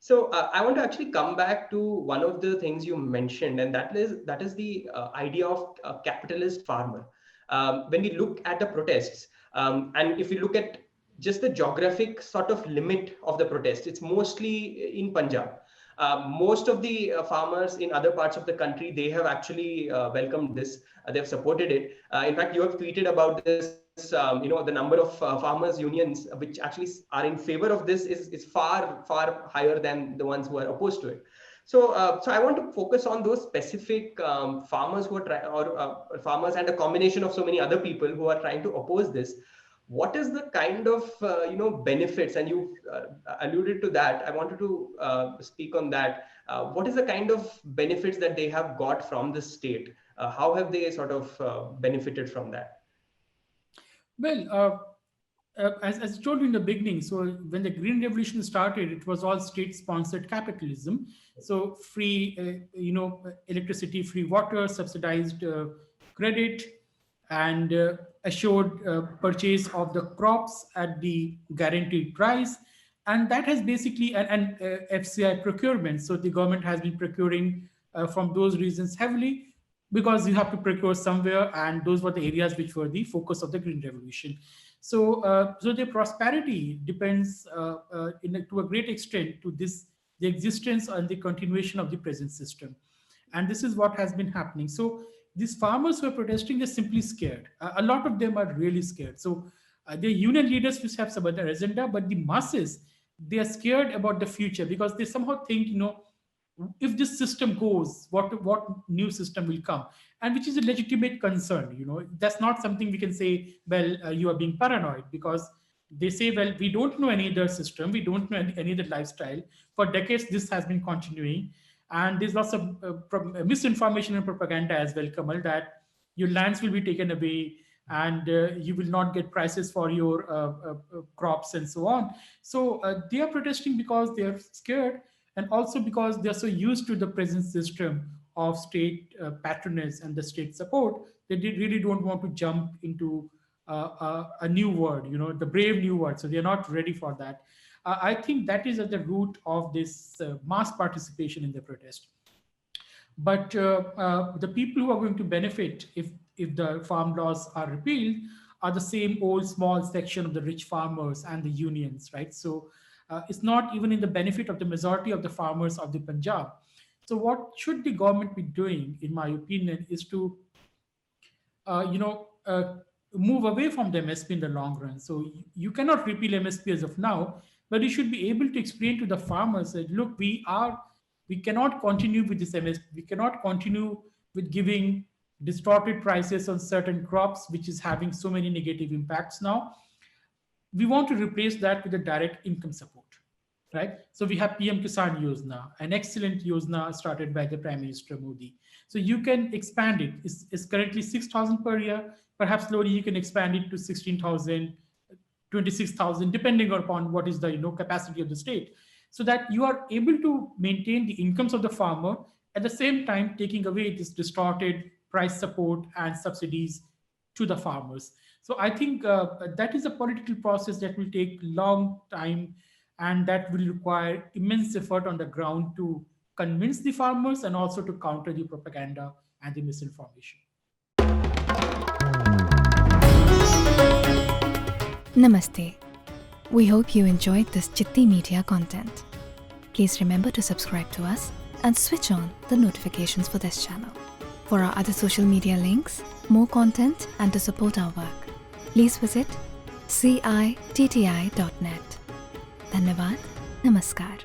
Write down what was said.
So I want to actually come back to one of the things you mentioned, and that is the idea of a capitalist farmer. When we look at the protests, and if we look at just the geographic sort of limit of the protest, it's mostly in Punjab. Most of the farmers in other parts of the country, they have actually welcomed this. They've supported it. In fact, you have tweeted about this. The number of farmers unions which actually are in favor of this is far higher than the ones who are opposed to it. So I want to focus on those specific farmers who are farmers and a combination of so many other people who are trying to oppose this. What is the kind of benefits, and you alluded to that. I wanted to speak on that. What is the kind of benefits that they have got from the state? How have they sort of benefited from that? Well, as I told you in the beginning, so when the Green Revolution started, it was all state-sponsored capitalism. So free, electricity, free water, subsidized credit, and assured purchase of the crops at the guaranteed price. And that has basically, and FCI procurement. So the government has been procuring from those reasons heavily, because you have to procure somewhere, and those were the areas which were the focus of the Green Revolution. So their prosperity depends to a great extent to the existence and the continuation of the present system, and this is what has been happening. So these farmers who are protesting, they're simply scared. A lot of them are really scared. So the union leaders which have some other agenda, but the masses, they are scared about the future, because they somehow think, if this system goes, what new system will come, and which is a legitimate concern. That's not something we can say, well, you are being paranoid, because they say, well, we don't know any other system, we don't know any other lifestyle. For decades this has been continuing, and there's lots of misinformation and propaganda as well, Kamal, that your lands will be taken away, and you will not get prices for your crops and so on. So they are protesting because they are scared, and also because they are so used to the present system of state patronage and the state support, they really don't want to jump into a new world, the brave new world. So they are not ready for that. I think that is at the root of this mass participation in the protest. But the people who are going to benefit if the farm laws are repealed are the same old small section of the rich farmers and the unions, right? So it's not even in the benefit of the majority of the farmers of the Punjab. So what should the government be doing, in my opinion, is to move away from the MSP in the long run. So you cannot repeal MSP as of now, but you should be able to explain to the farmers that, look, we cannot continue with this MSP. We cannot continue with giving distorted prices on certain crops, which is having so many negative impacts now. We want to replace that with a direct income support, right? So we have PM Kisan Yojana, an excellent Yojana started by the Prime Minister Modi. So you can expand it. It's currently 6,000 per year. Perhaps slowly you can expand it to 16,000, 26,000, depending upon what is the capacity of the state, so that you are able to maintain the incomes of the farmer, at the same time taking away this distorted price support and subsidies to the farmers. So I think that is a political process that will take long time, and that will require immense effort on the ground to convince the farmers and also to counter the propaganda and the misinformation. Namaste. We hope you enjoyed this Chitti Media content. Please remember to subscribe to us and switch on the notifications for this channel. For our other social media links, more content, and to support our work, please visit citti.net. Dhanyavad. Namaskar.